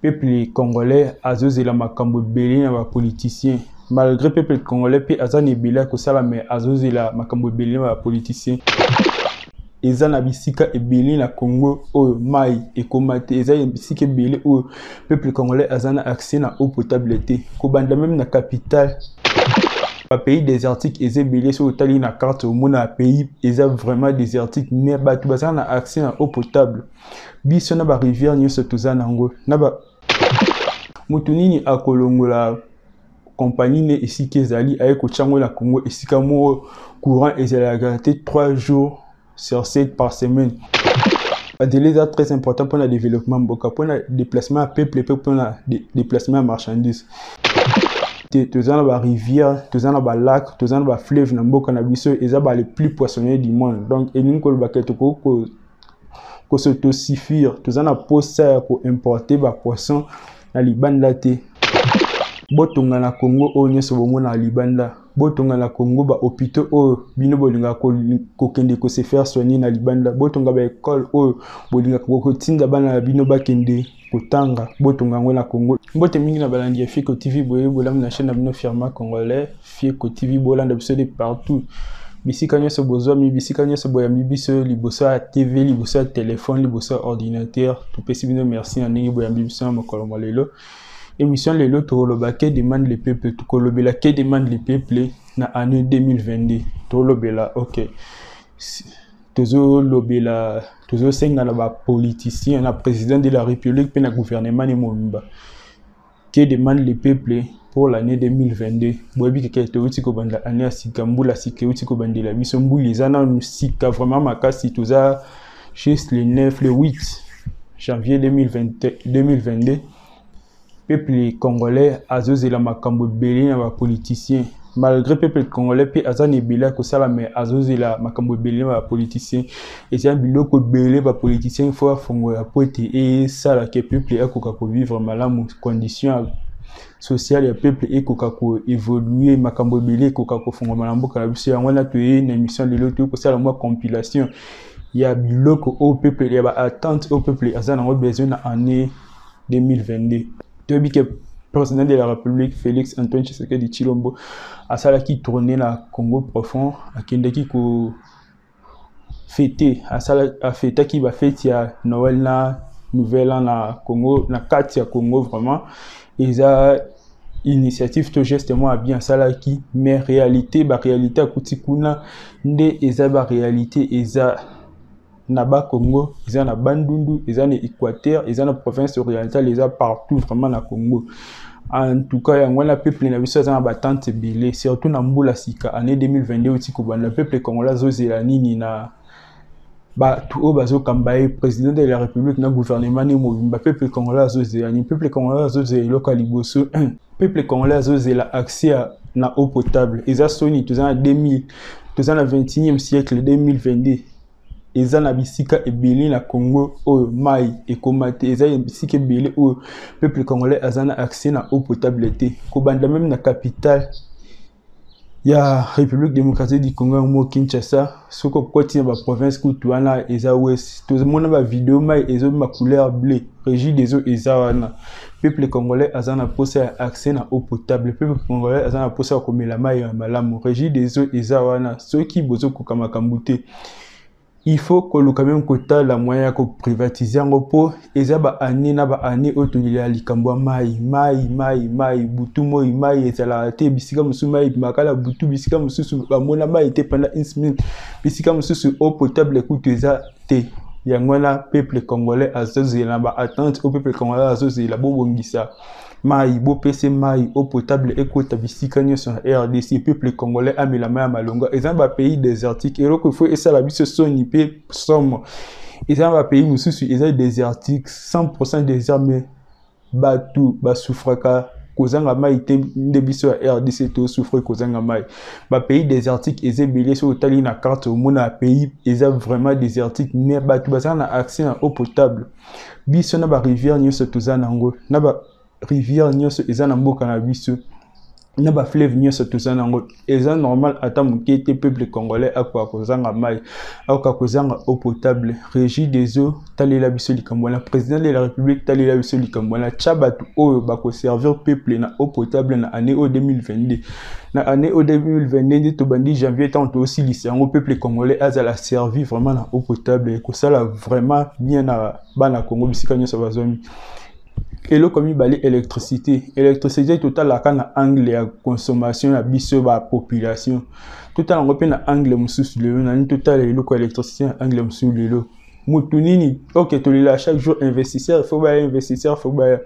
peuple congolais azozela makambo belé na ba politiciens. Malgré peuple congolais pe azani ebele ko sala mais azozela makambo belé na ba politiciens. Eza na bisika ebele na Congo oyo mai ekomate eza bisika ebele oyo peuple congolais azana accès na eau potable te ko banda même na capitale ba pays désertique eza ebele so tali na carte au mona pays eza vraiment désertique mais batu bazana accès na eau potable biso na ba rivière nyonso tozana ngo na ba mutu nini akolongola compagnie ne esika ezali aye ko tchango na Congo esika mo courant ezala te 3 jours sur 7 par semaine. Un délai est très important pour le développement, pour le déplacement à peuple, pour le déplacement à marchandises. Tous dans la rivière, tous dans la lac, tous dans la fleuve, dans le et les plus poissonneux du monde. Donc, il y a une baquette pour s'autosuffire, tous dans la poste pour importer des poissons dans les bandes laté. Botonga na Congo o nyeso bomo na libanda botonga na Congo ba hôpitaux o bino bolinga ko kende ko se faire soigner na libanda botonga ba école o bolinga ko tinda bana bino ba kende kotanga botonga ngo na Congo mbote mingi na balandi ya Fieko TV boye bolam na chaîne na bino Firma Congolais Fieko TV bolanda biso de partout bisika nyeso bozwa mi bisika nyeso boya mi biso liboso ya TV liboso ya téléphone liboso ya ordinateur tout pesi bino merci na ndenge boya mi biso na mokolo molelo. Émission Lelo Torolobake demande le peuple, Tukolobela qui demande le peuple na année 2022. Torolobela, ok. Tozo Lobela, Tozo Senga na ba politicien, na président de la République, puis na gouvernement de Momba. Qui demande le peuple pour l'année 2022. Bobi keke teuti ko banda année à Sikambula sikeuti ko bandela bisombu les ana sika vraiment makasi toza juste le 9 le 8 janvier 2022. Peuple congolais azozela makambo belé na ba politiciens. Malgré peuple congolais pe azani ebele ko sala mais azozela makambo belé na ba politiciens. Et c'est un biloko belé ba politiciens faut fongo ya pote et sala que peuple akoka ko vivre malamu conditions sociales ya peuple ekoka ko évoluer makambo belé koka ko fongo malamu ka biso yango na toye na émission lelo to ko sala moi compilation ya biloko au peuple ya ba attente au peuple azana ngo besoin na année 2022. Le président de la République, Félix Antoine Tshisekedi Tshilombo, a sala qui tournait na Congo profond, a kendeki ko fêter, a sala a fêter qui va fêter ya Noël na Nouvel An na Congo, na kati ya Congo vraiment. Ils a initiative tout justement a bien sala qui mais réalité ba réalité a kutikuna nde eza ba réalité eza Naba Congo, ils ont na Bandundu, ils ont na Équateur, ils ont na province orientale, ils ont partout vraiment na Congo. En tout cas, il y a un peuple na biso za batante belé, surtout na Mbula Sika année 2022 uti ko banda peuple congolais zozela nini na ba tout bazo kambaye président de la République na gouvernement ni mobimba peuple congolais zozela ni peuple congolais zozela loka liboso peuple congolais zozela accès na eau potable. Ils ont soni tous en 2000, tous en 21e siècle 2022. Eza na bisika ebele na Congo oyo mai ekomate eza bisika ebele oyo peuple congolais azana accès na eau potable te ko banda même na capitale ya République démocratique du Congo mo Kinshasa soko koti na ba province kutuana eza ouest to mona ba vidéo mai ezo ma couleur bleu régie des eaux eza wana peuple congolais azana posa accès na eau potable peuple congolais azana posa komela mai ya malamu régie des eaux eza wana soki bozo ko kambute. Il faut que le même quota la moyen que privatiser en repos et ça ba année na ba année autour ya likambo mai butu moi mai et la te bisika musu mai makala butu bisika musu ba mona mai était pendant une semaine bisika musu eau potable coûte ça te yangwana peuple congolais azozela ba attente au peuple congolais azozela bobongisa mai bo pese mai eau potable ekota bisika nyonso na RDC peuple congolais amela mai malonga eza ba pays désertique et donc il faut essa la biso soni pe somme eza ba pays mususu eza désertique 100% désert mais batu ba souffraka kozanga mai te nde biso ya RDC to souffre kozanga mai ba pays désertique eza belé so tali na carte au mona pays eza vraiment désertique mais batu bazana accès à eau potable biso na ba rivière nyonso tozana ngo na ba rivière nyonso eza na mboka na biso na ba fleuve nyonso toza nango eza normal ata moke te peuple congolais akoka kozanga mai akoka kozanga eau potable. Régie des eaux talela biso likambo wana, président de la république talela biso likambo wana, tia bato oyo bakoservir peuple na eau potable na année au 2022 na année au 2022 nde tobandi janvier ntango toosilisa yango peuple congolais azala servi vraiment na eau potable ekosala vraiment bien na bana Congo bisika nyonso bazwami. Eloko mibale électricité totalaka na angle ya consommation ya biso ba population totala ngo pe na angle mosusu lelo nani totala eloko électricité na angle mosusu lelo mutu nini ok tolela chaque jour investisseur faut ba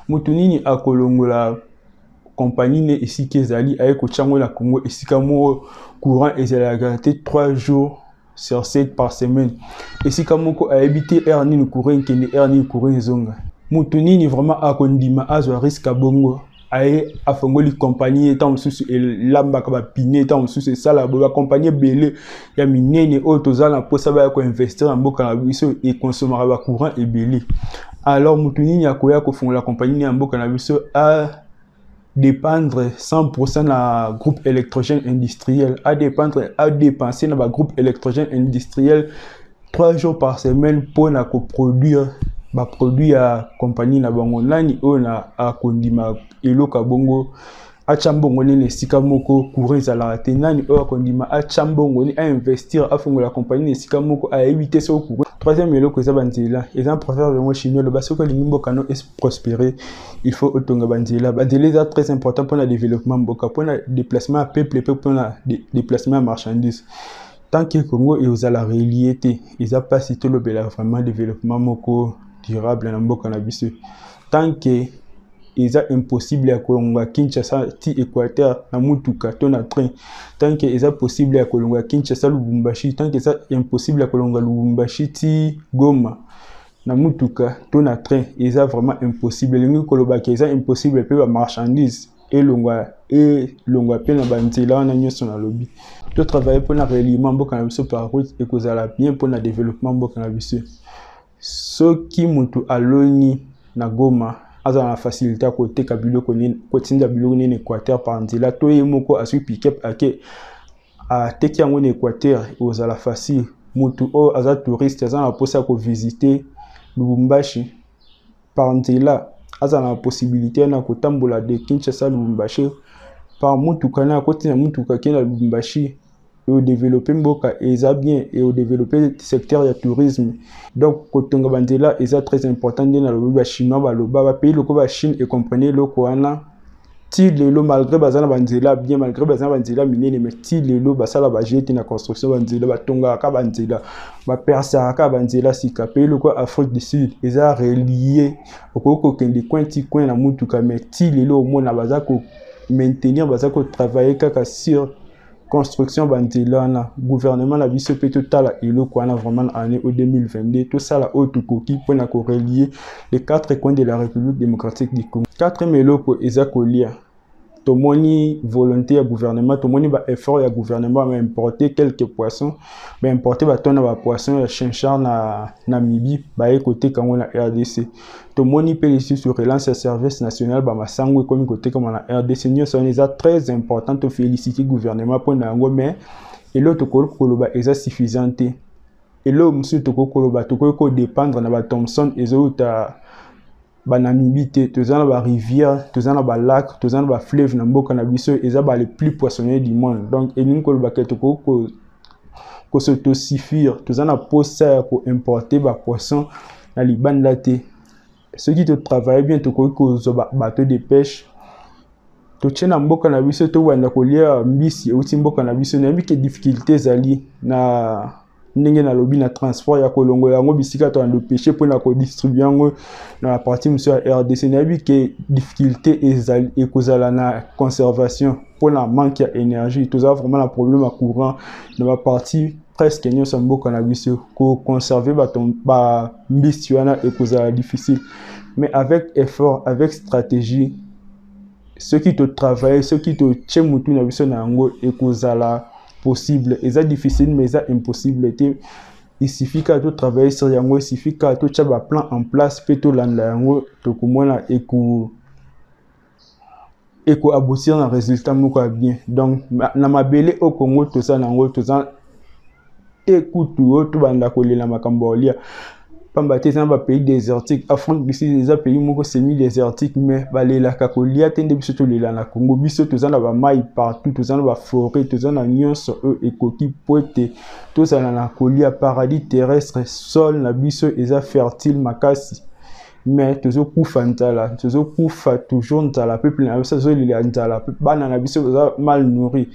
mutu nini akolongola compagnie ne esika ezali aye kochango na Congo esika mo courant ezalaka te 3 jours sur 7 par semaine esika moko ahabité air nini courant kende air nini courant zonga mutu nini vraiment akondima azwa risque bongo aye afongoli compagnie etant mosusu elambaka bapine etant mosusu esala ba compagnie belé ya minene oyo tozala na posa baya koinvestir na mboka na biso ekonsomaka bacourant ebele. Alors mutu nini akoya kofongola compagnie ya mboka na biso a dépendre 100% na groupe électrogène industriel, à dépenser na ba groupe électrogène industriel 3 jours par semaine pour na coproduire ba produit ya compagnie na bango nani o na akondima eloka bongo achambongo nene sika moko courant ezala te nani o akondima achambongo ni a investir afongo la compagnie sika moko a éviter so courant. Troisième eloko eza banzela eza proverbe yango chinois lo basoko lingimbo kano est prospérer il faut otonga banzela eza très important pour le développement mboka pour le déplacement à peuple pour le déplacement à marchandises. Tant que Congo et aux ala relié ils a pas cité le vraiment développement moko durable na mboka na biso tant que eza impossible ya kolonga Kinshasa ti Équateur na mutuka to na train tant que eza possible ya kolonga Kinshasa Lubumbashi tant que eza impossible ya kolonga Lubumbashi ti Goma na mutuka to na train eza vraiment impossible lingi koloba ke eza impossible pe ba marchandise elongwa pe na banzela na nyonso na lobby to travailler pour na reliement mboka na biso par route et kozala bien pour na développement mboka na biso. Soki mutu aloni na Goma aza na facilité à côté biloko nini kotinda biloko nini Équateur par nzela to ye moko asui pick-up ake a teki yango na Équateur ozala facile mutu o aza touriste aza na posa ko visiter Lubumbashi par nzela aza na possibilité na kotambola de Kinshasa Lubumbashi par mutu kana kotina mutu kakena Lubumbashi et au développer mboka eza bien et au développer le secteur du tourisme. Donc kotonga banzela eza très important dans le ba chinois ba pays loko ba Chine et comprenez loko wana ti lelo malgré bazana banzela bien malgré bazana banzela minene mais ti lelo basala ba jeti na construction banzela batonga ka banzela ba persa ka banzela sika pays loko Afrique du Sud eza relié okoko kende coin na mutuka mais ti lelo mona bazako maintenir bazako travailler kaka sur construction banzela na gouvernement la biso pe totala eloko wana vraiment année au 2022 tout ça la haute coquille pour na relier les 4 coins de la République démocratique du Congo. 4 eloko eza kolia tomoni volonté ya gouvernement tomoni ba effort ya gouvernement va importer quelques poissons ba importer ba tonne ba poissons ya chinchard na Namibie ba côté kango na RDC tomoni pe ici sur relance ya service national ba masango comme côté comme na RDC nyo ça est très important to féliciter gouvernement pour na ngo mais et l'autre koloba eza suffisante et l'autre monsieur to koloba to ko dépendre na ba Thomson ezouta ba Namibie te tozana ba rivière tozana ba lac tozana ba fleuve na mboka na biso eza ba les plus poissonneux du monde donc elingi koloba ke to ko s'autosuffire tozana posa ko importer ba poisson na libanda te ceux qui te travaillent bien to ko bateau de pêche to tchena mboka na biso to wanda kolia mbisi outi mboka na biso na mbike difficultés ali na ndenge na lobby na transport ya kolongo yango bisika to ando pêcher pour na ko distribuer yango na la partie monsieur RDC na bi que difficulté ezali ekozala na conservation pour la manque ya énergie tout ça vraiment un problème à courant dans la partie presque nyonso mboka na biso ko conserver ba mbisi wana ekozala difficile mais avec effort avec stratégie ceux qui te travaillent ceux qui te tchemutu na biso na yango ekozala possible et ça difficile mais ça impossible il suffit qu'à tout travailler sur yango il suffit qu'à tout chaba plan en place pe to landa yango to komona et ko aboutir na résultat moko bien. Donc na mabele au Congo tout ça nango tout ça écoute tout banda ko lela makambo lia pamba te ba pays désertique Afrique du Sud les pays moko semi désertique mais balela ka ko lia tende biso to lela na Congo biso tout ça na ba mai partout tout ça na ba forêt tout ça na nyonso ekoki poete tout ça na ko lia paradis terrestre sol na biso eza fertile makasi. Mais toujours kufa ntala toujours kufa toujours ntala peuple na biso zo lela ntala bana na biso mal nourri.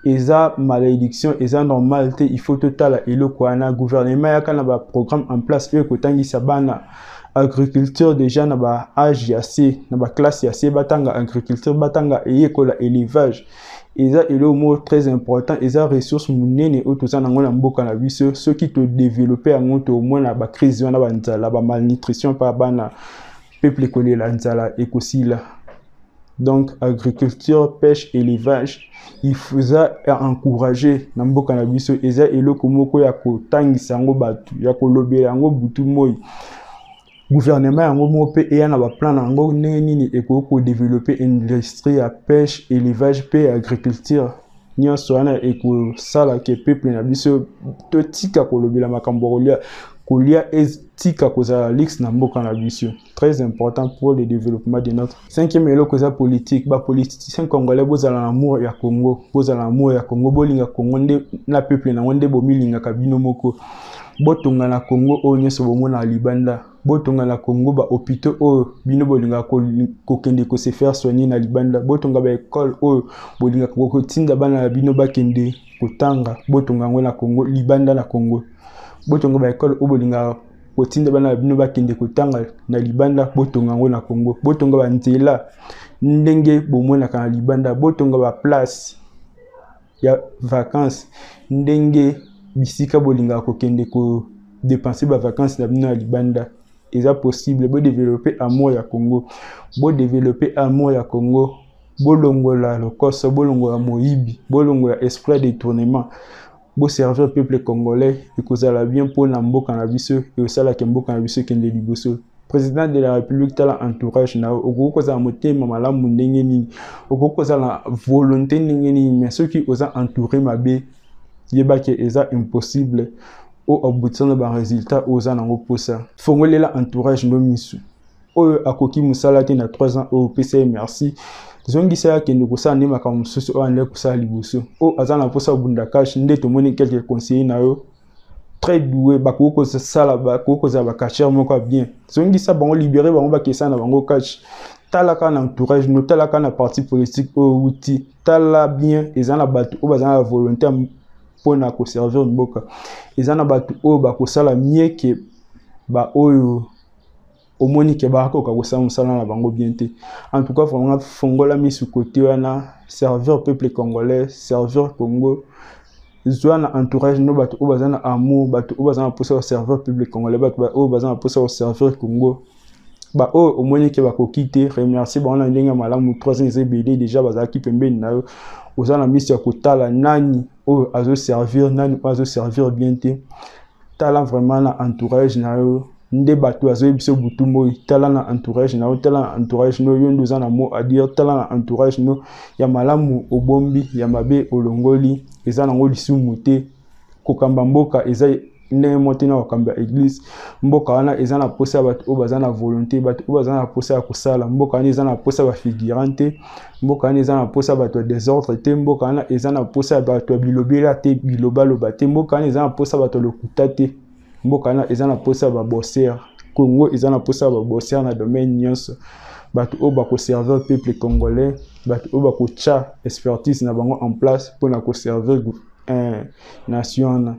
Eza malédiction, eza normalité, il faut total et le kwana gouvernement yaka na ba programme en place e ko tangisa bana agriculture déjà na ba âge assez na ba classe assez batanga agriculture batanga e kola élevage. Eza elo mot très important, eza ressources munene o to ça na ngona mboka na biso ceux qui te développer en au moins na ba crise na ba nzala ba malnutrition par bana peuple kolé la nzala e kosila. Donc agriculture, pêche, élevage, il faut encourager na mboka na biso eza eloko moko ya kotangisa yango batu ya kolobela yango butu moi gouvernement yango mo pe eya na ba plan yango ndenge nini ekoko développer industrie ya pêche, élevage pe agriculture nyonso wana ekosala ke peuple na biso to tika kolobela makambo kolia etika kozala lix na mboka na biso. Très important pour le développement de notre. Cinquième eloko eza politique, ba politiciens congolais bozala na amour ya Congo, bozala amour ya Congo, bolinga Congo nde na peuple na nde bomilinga kabino moko. Botonga na Congo o nyeso bomona libanda, botonga na Congo ba hôpitaux o bino bolinga ko kende ko se faire soigner na libanda, botonga ba école o bolinga ko tinda bana bino bakende kotanga, botonga ngo na Congo libanda na Congo. Botonga ba école o bolinga kotinda bana bino bakende kotanga na libanda botonga ngo na Congo. Botonga ba nzela ndenge bomona kana libanda, botonga ba place ya vacances ndenge bisika bolinga kokende ko dépenser ba vacances na bino na libanda. Eza possible bo développer amour ya Congo, bo développer amour ya Congo, bolongola lokoso, bolongola moyibi, bolongola esprit de détournement. Bo servir peuple congolais et kozala bien pour na mboka na biso et osala ke mboka na biso kende liboso. Président de la République tala entourage na okoko kozala motema malamu ndenge nini, okoko kozala volonté ndenge nini, mais ceux qui osa entourer mabe yeba ke eza impossible o aboutir na ba résultat osa nango posa. Fongolela entourage no misu oyo akoki musala te na 3 ans au PCA merci. Zongisa kende kosala ndi makambo mosusu oyo ande kosala liboso o azana posa bunda cash nde tomoni quelques conseillers na yo très doué bakoko sala bakoko za ba cashier moko bien. Zongisa bango libérer bango bakesa na bango cash. Tala kana entourage no tala kana parti politique o outil tala bien ezana batu o bazana la volonté pona ko servir mboka. Ezana batu o bakosala mieux que ba oyo au moins que barako ka kosala musala na bango bien te. En tout cas vraiment fongola misu côté wana servir peuple congolais, servir Congo. Zwana entourage no batu o bazana amour, batu o bazana posa au servir peuple congolais, batu o bazana posa au servir Congo. Ba o au moins que bakoki te remercier ba on ndenge malamu 3 ans BD déjà bazaki pembeni na yo. Ozana misu ya kotala nani o azo servir nani azo servir bien te. Tala vraiment na entourage na yo. Nde bato azo biso butu moi tala na entourage na tala entourage no yondo za na mot à dire tala na entourage no ya malamu obombi ya mabe olongoli eza nango lisumu te kokamba mboka eza ne moté na kokamba église mboka wana eza na posa bato o bazana volonté bato o bazana posa ya kosala mboka wana eza na posa ba figurante mboka wana eza na posa bato désordre te mboka wana eza na posa bato bilobela te bilobalo bate mboka wana eza na posa bato lokuta te mboka na eza na posa ba bosser Congo eza na posa ba bosser na domaine nyonso bato o ba ko servir peuple congolais bato o ba ko cha expertise na bango en place pour na ko servir nation na